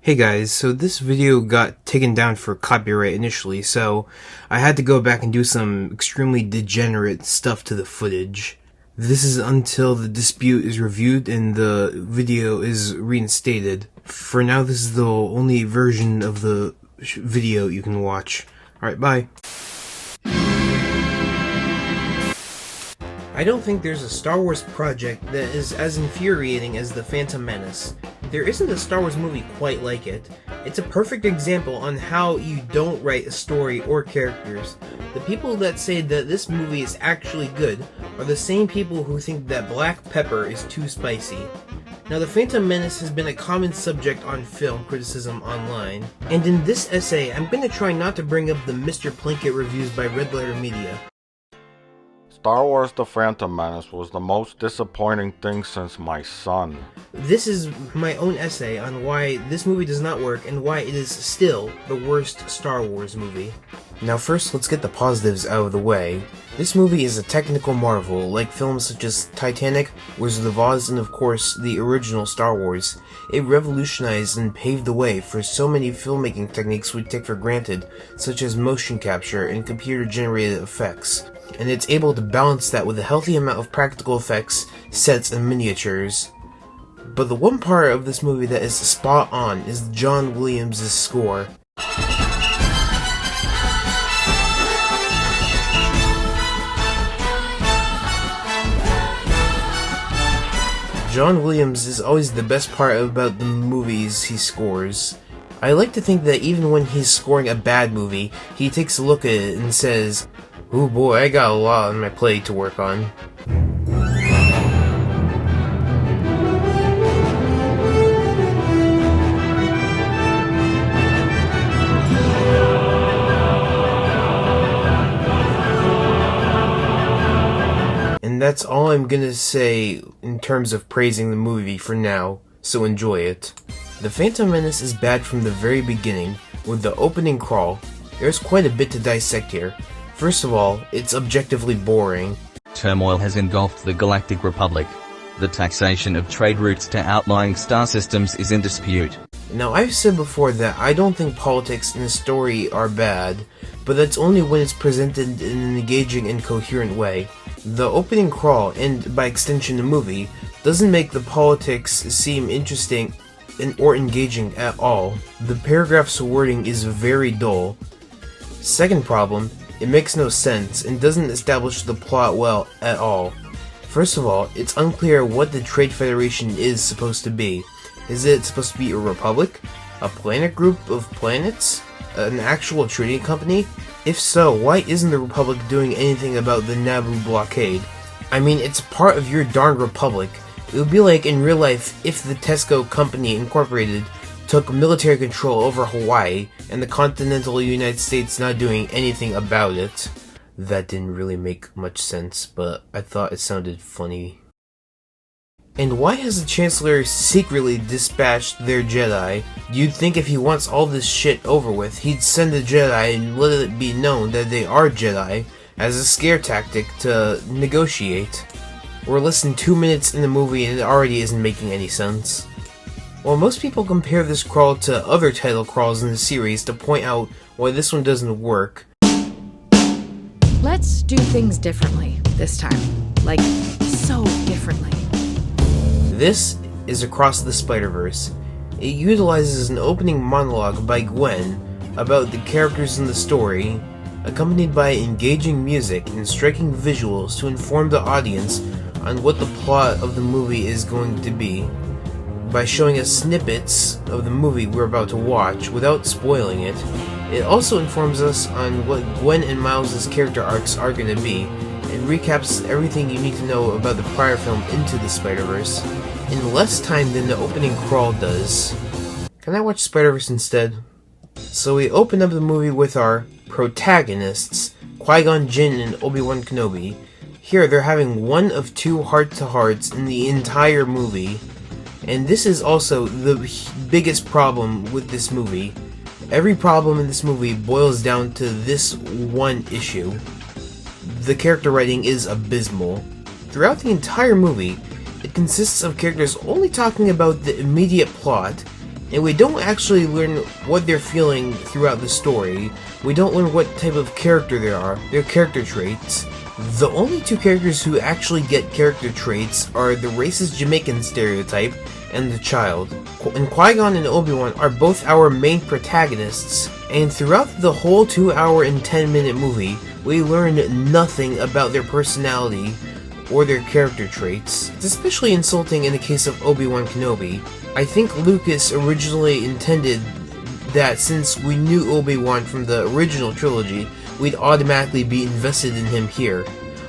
Hey guys, so this video got taken down for copyright initially, so I had to go back and do some extremely degenerate stuff to the footage. This is until the dispute is reviewed and the video is reinstated. For now, this is the only version of the video you can watch. Alright, bye. I don't think there's a Star Wars project that is as infuriating as the Phantom Menace. There isn't a Star Wars movie quite like it. It's a perfect example on how you don't write a story or characters. The people that say that this movie is actually good are the same people who think that black pepper is too spicy. Now, the Phantom Menace has been a common subject on film criticism online, and in this essay, I'm going to try not to bring up the Mr. Plinkett reviews by Red Letter Media. Star Wars The Phantom Menace was the most disappointing thing since my son. This is my own essay on why this movie does not work and why it is still the worst Star Wars movie. Now first, let's get the positives out of the way. This movie is a technical marvel, like films such as Titanic, Wizard of Oz, and of course, the original Star Wars. It revolutionized and paved the way for so many filmmaking techniques we take for granted, such as motion capture and computer-generated effects. And it's able to balance that with a healthy amount of practical effects, sets, and miniatures. But the one part of this movie that is spot on is John Williams' score. John Williams is always the best part about the movies he scores. I like to think that even when he's scoring a bad movie, he takes a look at it and says, "Ooh boy, I got a lot on my plate to work on." And that's all I'm gonna say in terms of praising the movie for now, so enjoy it. The Phantom Menace is bad from the very beginning. With the opening crawl, there's quite a bit to dissect here. First of all, it's objectively boring. Turmoil has engulfed the Galactic Republic. The taxation of trade routes to outlying star systems is in dispute. Now, I've said before that I don't think politics in a story are bad, but that's only when it's presented in an engaging and coherent way. The opening crawl, and by extension the movie, doesn't make the politics seem interesting or engaging at all. The paragraph's wording is very dull. Second problem, it makes no sense and doesn't establish the plot well at all. First of all, it's unclear what the Trade Federation is supposed to be. Is it supposed to be a republic? A planet group of planets? An actual trading company? If so, why isn't the Republic doing anything about the Naboo blockade? I mean, it's part of your darn republic. It would be like in real life if the Tesco Company Incorporated took military control over Hawaii and the continental United States not doing anything about it. That didn't really make much sense, but I thought it sounded funny. And why has the Chancellor secretly dispatched their Jedi? You'd think if he wants all this shit over with, he'd send the Jedi and let it be known that they are Jedi as a scare tactic to negotiate. We're less than 2 minutes in the movie and it already isn't making any sense. While most people compare this crawl to other title crawls in the series to point out why this one doesn't work, let's do things differently this time. Like, so differently. this is Across the Spider-Verse. It utilizes an opening monologue by Gwen about the characters in the story, accompanied by engaging music and striking visuals to inform the audience on what the plot of the movie is going to be, by showing us snippets of the movie we're about to watch without spoiling it. It also informs us on what Gwen and Miles' character arcs are going to be, and recaps everything you need to know about the prior film Into the Spider-Verse in less time than the opening crawl does. Can I watch Spider-Verse instead? So we open up the movie with our protagonists, Qui-Gon Jinn and Obi-Wan Kenobi. Here they're having one of two heart-to-hearts in the entire movie. And this is also the biggest problem with this movie. Every problem in this movie boils down to this one issue. The character writing is abysmal. Throughout the entire movie, it consists of characters only talking about the immediate plot and we don't actually learn what they're feeling throughout the story. We don't learn what type of character they are, their character traits. The only two characters who actually get character traits are the racist Jamaican stereotype and the child. And Qui-Gon and Obi-Wan are both our main protagonists, and throughout the whole 2-hour and 10-minute movie, we learn nothing about their personality or their character traits. It's especially insulting in the case of Obi-Wan Kenobi. I think Lucas originally intended that since we knew Obi-Wan from the original trilogy, we'd automatically be invested in him here.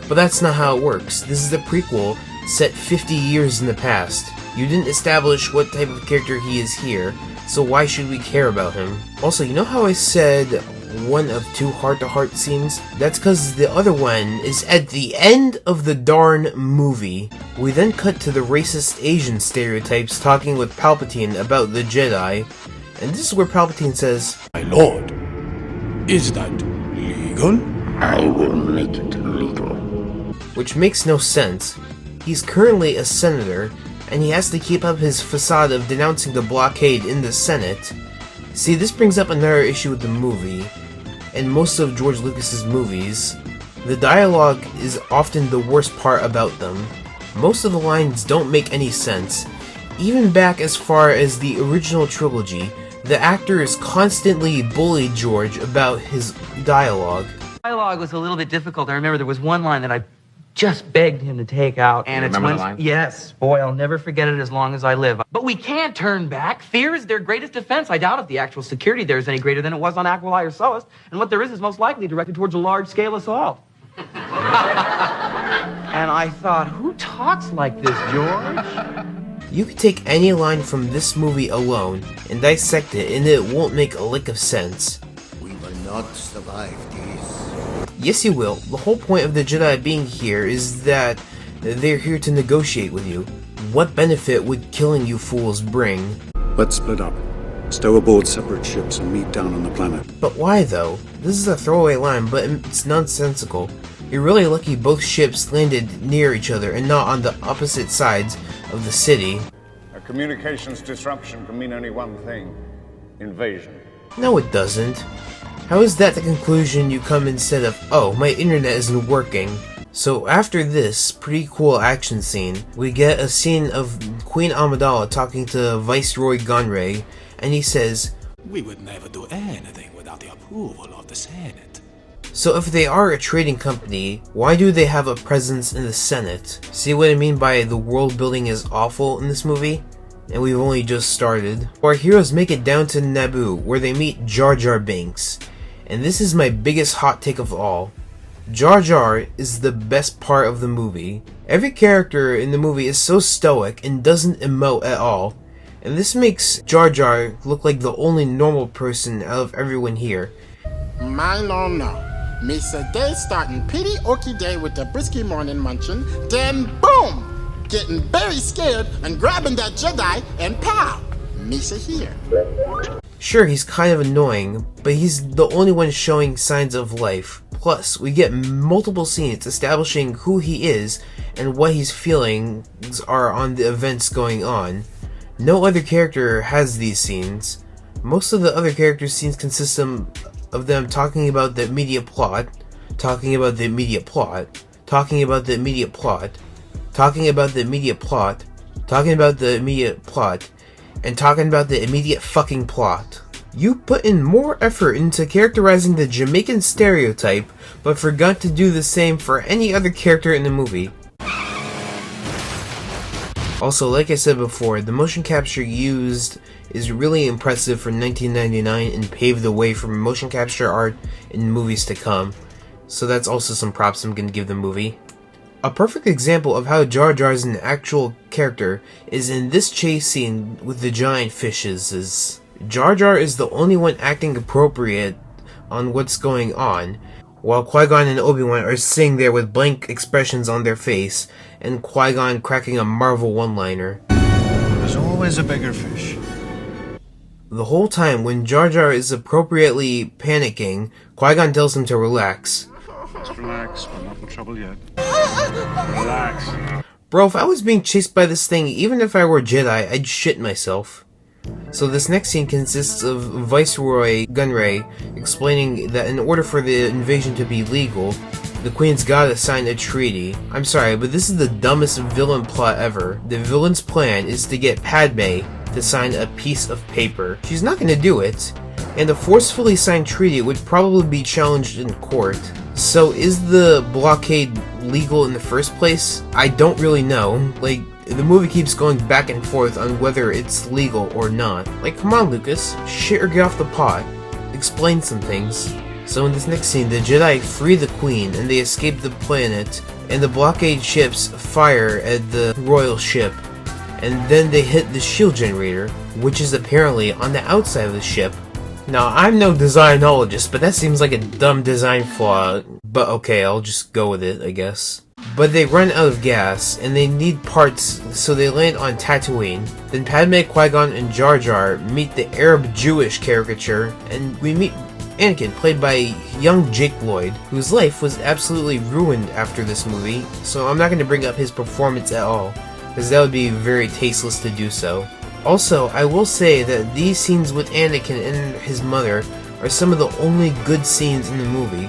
But that's not how it works. This is a prequel set 50 years in the past. You didn't establish what type of character he is here, so why should we care about him? Also, you know how I said one of two heart-to-heart scenes? That's because the other one is at the end of the darn movie. We then cut to the racist Asian stereotypes talking with Palpatine about the Jedi, and this is where Palpatine says, My lord, is that legal? I will make it legal. which makes no sense. He's currently a senator, and he has to keep up his facade of denouncing the blockade in the Senate. See, this brings up another issue with the movie, and most of George Lucas's movies. The dialogue is often the worst part about them. Most of the lines don't make any sense. Even back as far as the original trilogy, the actors constantly bullied George about his dialogue. Dialogue was a little bit difficult. I remember there was one line that I just begged him to take out, and it's when, yes, boy, I'll never forget it as long as I live. But we can't turn back. Fear is their greatest defense. I doubt if the actual security there is any greater than it was on Aquilai or Sullust, and what there is most likely directed towards a large-scale assault. And I thought, who talks like this, George? You could take any line from this movie alone and dissect it, and it won't make a lick of sense. We will not survive this. Yes, you will. The whole point of the Jedi being here is that they're here to negotiate with you. What benefit would killing you fools bring? Let's split up. Stow aboard separate ships and meet down on the planet. But why though? This is a throwaway line, but it's nonsensical. You're really lucky both ships landed near each other and not on the opposite sides of the city. A communications disruption can mean only one thing: invasion. No, it doesn't. How is that the conclusion you come instead of, oh, my internet isn't working? So after this pretty cool action scene, we get a scene of Queen Amidala talking to Viceroy Gunray, and he says, We would never do anything without the approval of the Senate. so if they are a trading company, why do they have a presence in the Senate? See what I mean by the world building is awful in this movie? And we've only just started. Our heroes make it down to Naboo, where they meet Jar Jar Binks. And this is my biggest hot take of all. Jar Jar is the best part of the movie. Every character in the movie is so stoic and doesn't emote at all. And this makes Jar Jar look like the only normal person out of everyone here. My lord, no. Me say day starting pretty okie day with the brisky morning munching, then boom! Getting very scared and grabbing that Jedi and pow! Me say here. Sure, he's kind of annoying, but he's the only one showing signs of life. Plus, we get multiple scenes establishing who he is and what his feelings are on the events going on. No other character has these scenes. Most of the other characters' scenes consist of them talking about the immediate plot, talking about the immediate plot, talking about the immediate plot, talking about the immediate plot, talking about the immediate plot, and talking about the immediate fucking plot. You put in more effort into characterizing the Jamaican stereotype, but forgot to do the same for any other character in the movie. Also, like I said before, the motion capture used is really impressive for 1999 and paved the way for motion capture art in movies to come. So that's also some props I'm gonna give the movie. A perfect example of how Jar Jar is an actual character is in this chase scene with the giant fishes. Jar Jar is the only one acting appropriate on what's going on, while Qui-Gon and Obi-Wan are sitting there with blank expressions on their face, and Qui-Gon cracking a Marvel one-liner. There's always a bigger fish. The whole time, when Jar Jar is appropriately panicking, Qui-Gon tells him to relax. Just relax, we're not in trouble yet. Relax. Bro, if I was being chased by this thing, even if I were Jedi, I'd shit myself. So this next scene consists of Viceroy Gunray explaining that in order for the invasion to be legal, the Queen's gotta sign a treaty. I'm sorry, but this is the dumbest villain plot ever. The villain's plan is to get Padme to sign a piece of paper. She's not gonna do it, and a forcefully signed treaty would probably be challenged in court. So is the blockade legal in the first place? I don't really know. Like, the movie keeps going back and forth on whether it's legal or not. Like, come on, Lucas, shit or get off the pot. Explain some things. So in this next scene, the Jedi free the Queen and they escape the planet, and the blockade ships fire at the royal ship, and then they hit the shield generator, which is apparently on the outside of the ship. Now, I'm no designologist, but that seems like a dumb design flaw, but okay, I'll just go with it, I guess. But they run out of gas, and they need parts, so they land on Tatooine. Then Padme, Qui-Gon, and Jar Jar meet the Arab-Jewish caricature, and we meet Anakin, played by young Jake Lloyd, whose life was absolutely ruined after this movie, so I'm not going to bring up his performance at all, because that would be very tasteless to do so. Also, I will say that these scenes with Anakin and his mother are some of the only good scenes in the movie.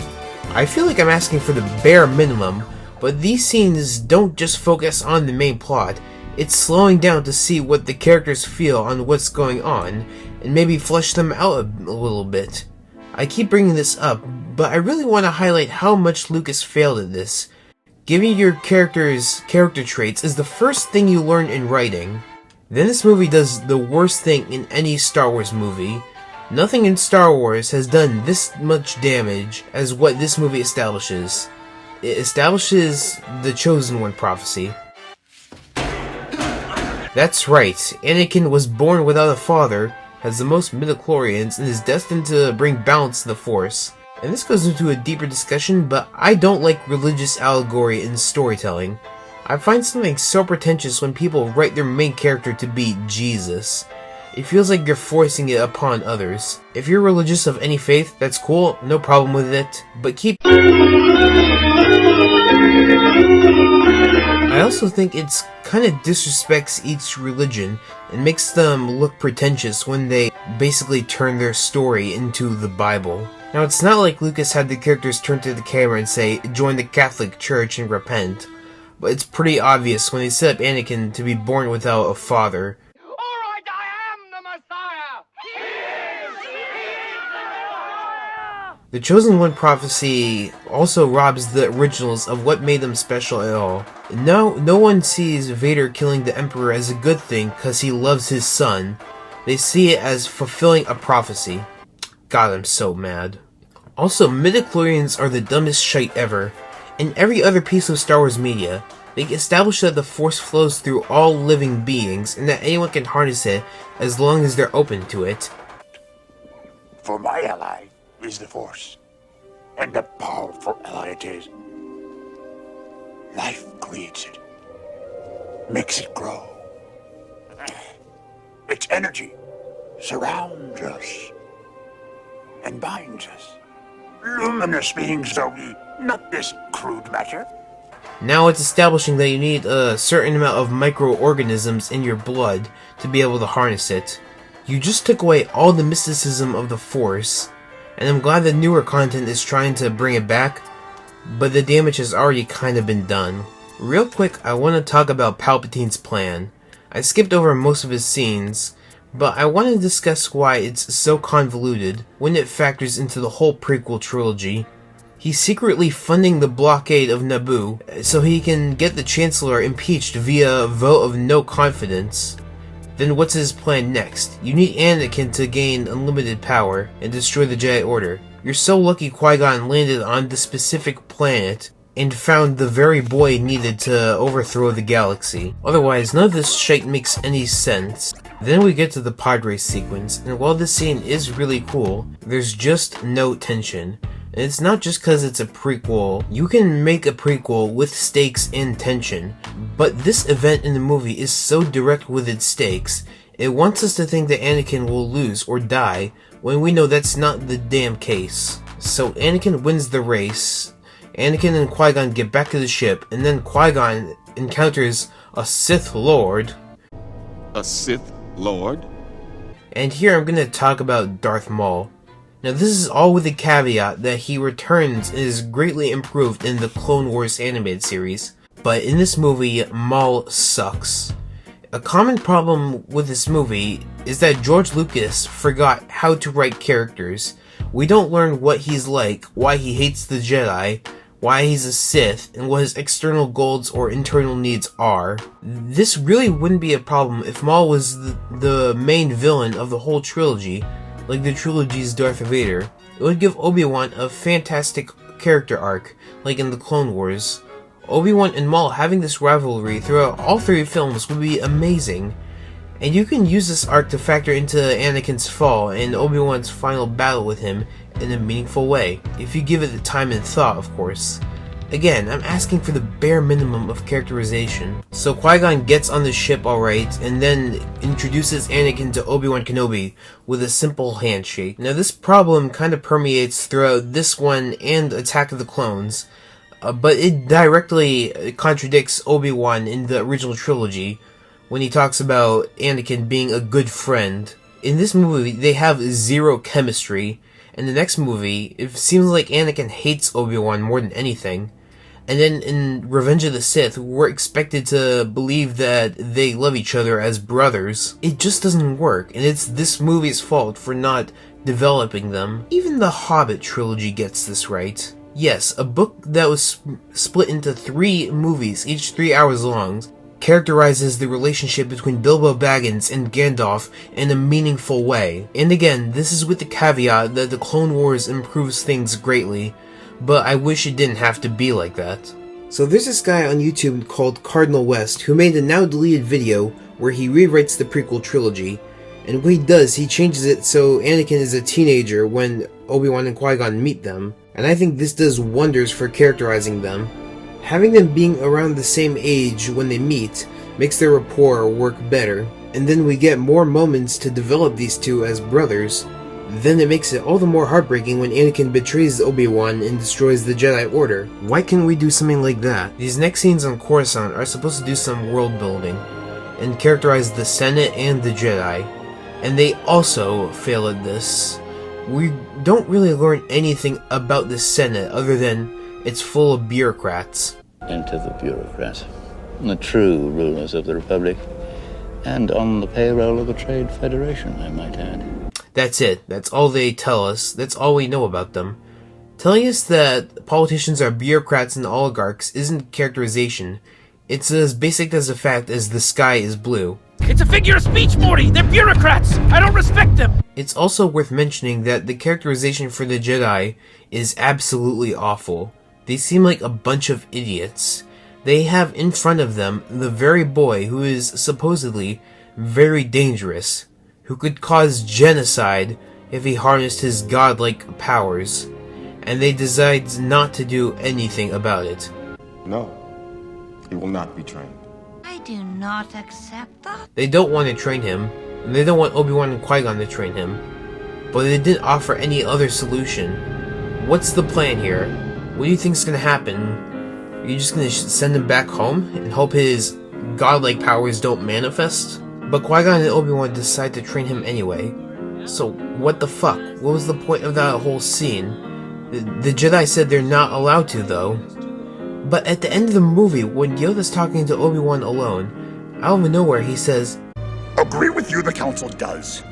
I feel like I'm asking for the bare minimum, but these scenes don't just focus on the main plot, it's slowing down to see what the characters feel on what's going on, and maybe flesh them out a little bit. I keep bringing this up, but I really want to highlight how much Lucas failed at this. Giving your characters character traits is the first thing you learn in writing. Then this movie does the worst thing in any Star Wars movie. Nothing in Star Wars has done this much damage as what this movie establishes. It establishes the Chosen One prophecy. That's right, Anakin was born without a father, has the most midichlorians, and is destined to bring balance to the Force. And this goes into a deeper discussion, but I don't like religious allegory in storytelling. I find something so pretentious when people write their main character to be Jesus. It feels like you're forcing it upon others. If you're religious of any faith, that's cool, no problem with it, but keep... I also think it's kinda disrespects each religion and makes them look pretentious when they basically turn their story into the Bible. Now, it's not like Lucas had the characters turn to the camera and say, join the Catholic Church and repent. But it's pretty obvious when they set up Anakin to be born without a father. Alright, I am the Messiah! The Chosen One prophecy also robs the originals of what made them special at all. No one sees Vader killing the Emperor as a good thing because he loves his son. They see it as fulfilling a prophecy. God, I'm so mad. Also, midichlorians are the dumbest shite ever. In every other piece of Star Wars media, they establish that the Force flows through all living beings and that anyone can harness it as long as they're open to it. For my ally is the Force, and a powerful ally it is. Life creates it, makes it grow. Its energy surrounds us and binds us. Luminous beings, are we, not this crude matter. Now it's establishing that you need a certain amount of microorganisms in your blood to be able to harness it. You just took away all the mysticism of the Force, and I'm glad that newer content is trying to bring it back, but the damage has already kind of been done. Real quick, I want to talk about Palpatine's plan. I skipped over most of his scenes, but I want to discuss why it's so convoluted when it factors into the whole prequel trilogy. He's secretly funding the blockade of Naboo so he can get the Chancellor impeached via a vote of no confidence. Then what's his plan next? You need Anakin to gain unlimited power and destroy the Jedi Order. You're so lucky Qui-Gon landed on the specific planet and found the very boy needed to overthrow the galaxy. Otherwise, none of this shite makes any sense. Then we get to the pod race sequence, and while this scene is really cool, there's just no tension. And it's not just because it's a prequel. You can make a prequel with stakes and tension, but this event in the movie is so direct with its stakes, it wants us to think that Anakin will lose or die, when we know that's not the damn case. So Anakin wins the race, Anakin and Qui-Gon get back to the ship, and then Qui-Gon encounters a Sith Lord. A Sith Lord? And here I'm gonna talk about Darth Maul. Now this is all with the caveat that he returns and is greatly improved in the Clone Wars animated series, but in this movie, Maul sucks. A common problem with this movie is that George Lucas forgot how to write characters. We don't learn what he's like, why he hates the Jedi, why he's a Sith, and what his external goals or internal needs are. This really wouldn't be a problem if Maul was the main villain of the whole trilogy, like the trilogy's Darth Vader. It would give Obi-Wan a fantastic character arc, like in the Clone Wars. Obi-Wan and Maul having this rivalry throughout all 3 films would be amazing. And you can use this arc to factor into Anakin's fall and Obi-Wan's final battle with him in a meaningful way, if you give it the time and thought, of course. Again, I'm asking for the bare minimum of characterization. So Qui-Gon gets on the ship alright, and then introduces Anakin to Obi-Wan Kenobi with a simple handshake. Now this problem kind of permeates throughout this one and Attack of the Clones, but it directly contradicts Obi-Wan in the original trilogy, when he talks about Anakin being a good friend. In this movie, they have zero chemistry. In the next movie, it seems like Anakin hates Obi-Wan more than anything. And then in Revenge of the Sith, we're expected to believe that they love each other as brothers. It just doesn't work, and it's this movie's fault for not developing them. Even the Hobbit trilogy gets this right. Yes, a book that was split into 3 movies, each 3 hours long, characterizes the relationship between Bilbo Baggins and Gandalf in a meaningful way. And again, this is with the caveat that the Clone Wars improves things greatly, but I wish it didn't have to be like that. So there's this guy on YouTube called Cardinal West who made a now deleted video where he rewrites the prequel trilogy, and what he does, he changes it so Anakin is a teenager when Obi-Wan and Qui-Gon meet them, and I think this does wonders for characterizing them. Having them being around the same age when they meet makes their rapport work better, and then we get more moments to develop these two as brothers. Then it makes it all the more heartbreaking when Anakin betrays Obi-Wan and destroys the Jedi Order. Why can't we do something like that? These next scenes on Coruscant are supposed to do some world building and characterize the Senate and the Jedi, and they also fail at this. We don't really learn anything about the Senate other than it's full of bureaucrats. Into the bureaucrats, the true rulers of the Republic, and on the payroll of the Trade Federation, I might add. That's it. That's all they tell us. That's all we know about them. Telling us that politicians are bureaucrats and oligarchs isn't characterization. It's as basic as the fact as the sky is blue. It's a figure of speech, Morty! They're bureaucrats! I don't respect them! It's also worth mentioning that the characterization for the Jedi is absolutely awful. They seem like a bunch of idiots. They have in front of them the very boy who is supposedly very dangerous, who could cause genocide if he harnessed his godlike powers, and they decide not to do anything about it. No, he will not be trained. I do not accept that. They don't want to train him, and they don't want Obi-Wan and Qui-Gon to train him, but they didn't offer any other solution. What's the plan here? What do you think is going to happen? Are you just going to send him back home and hope his godlike powers don't manifest? But Qui-Gon and Obi-Wan decide to train him anyway. So, what the fuck? What was the point of that whole scene? The Jedi said they're not allowed to, though. But at the end of the movie, when Yoda's talking to Obi-Wan alone, out of nowhere he says, "Agree with you, the Council does.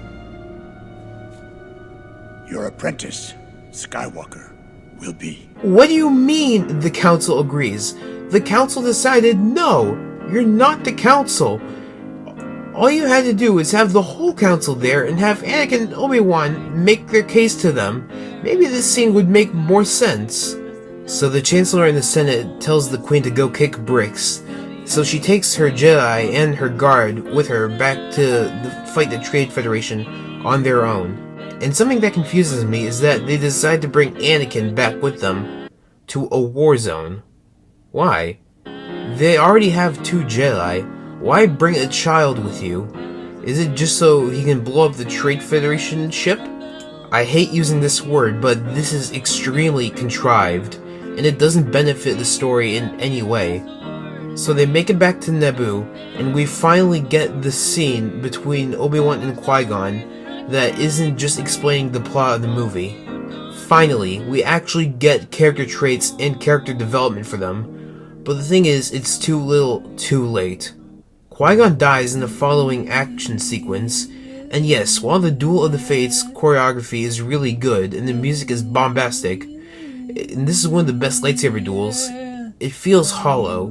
Your apprentice, Skywalker, will be." What do you mean the Council agrees? The Council decided no, you're not the Council. All you had to do is have the whole Council there and have Anakin and Obi-Wan make their case to them. Maybe this scene would make more sense. So the Chancellor in the Senate tells the Queen to go kick bricks. So she takes her Jedi and her guard with her back to fight the Trade Federation on their own. And something that confuses me is that they decide to bring Anakin back with them to a war zone. Why? They already have 2 Jedi. Why bring a child with you? Is it just so he can blow up the Trade Federation ship? I hate using this word, but this is extremely contrived, and it doesn't benefit the story in any way. So they make it back to Naboo, and we finally get the scene between Obi-Wan and Qui-Gon, that isn't just explaining the plot of the movie. Finally, we actually get character traits and character development for them, but the thing is, it's too little, too late. Qui-Gon dies in the following action sequence, and yes, while the Duel of the Fates choreography is really good and the music is bombastic, and this is one of the best lightsaber duels, it feels hollow.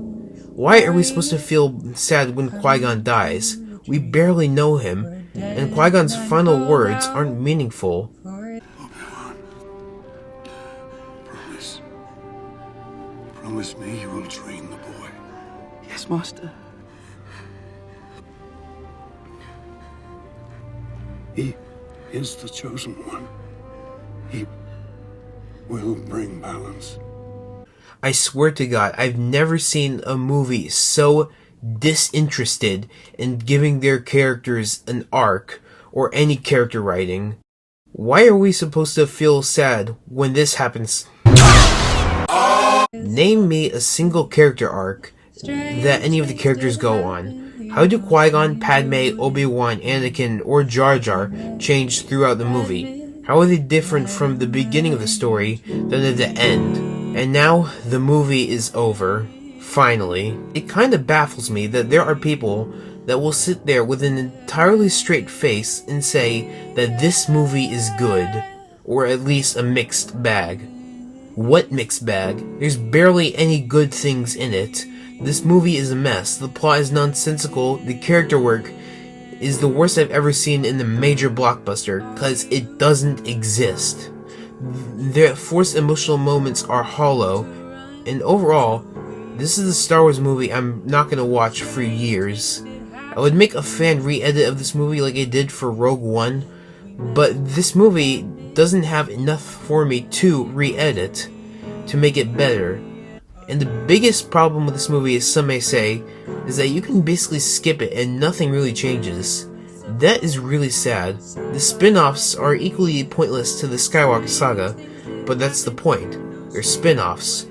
Why are we supposed to feel sad when Qui-Gon dies? We barely know him, and Qui-Gon's final words aren't meaningful. Promise me you will train the boy. Yes, Master. He is the chosen one. He will bring balance. I swear to God, I've never seen a movie so disinterested in giving their characters an arc or any character writing. Why are we supposed to feel sad when this happens? Name me a single character arc that any of the characters go on. How do Qui-Gon, Padme, Obi-Wan, Anakin, or Jar Jar change throughout the movie? How are they different from the beginning of the story than at the end? And now, the movie is over. Finally. It kinda baffles me that there are people that will sit there with an entirely straight face and say that this movie is good, or at least a mixed bag. What mixed bag? There's barely any good things in it. This movie is a mess, the plot is nonsensical, the character work is the worst I've ever seen in a major blockbuster, cause it doesn't exist. The forced emotional moments are hollow, and overall, this is a Star Wars movie I'm not gonna watch for years. I would make a fan re-edit of this movie like I did for Rogue One, but this movie doesn't have enough for me to re-edit to make it better. And the biggest problem with this movie, as some may say, is that you can basically skip it and nothing really changes. That is really sad. The spin-offs are equally pointless to the Skywalker saga, but that's the point. They're spin-offs.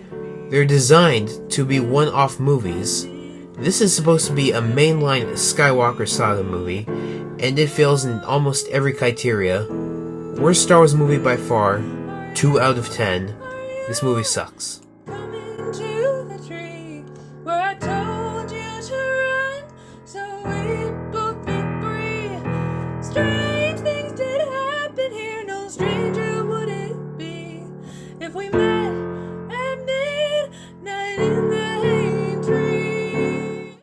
They're designed to be one-off movies. This is supposed to be a mainline Skywalker saga movie, and it fails in almost every criteria. Worst Star Wars movie by far, 2 out of 10. This movie sucks.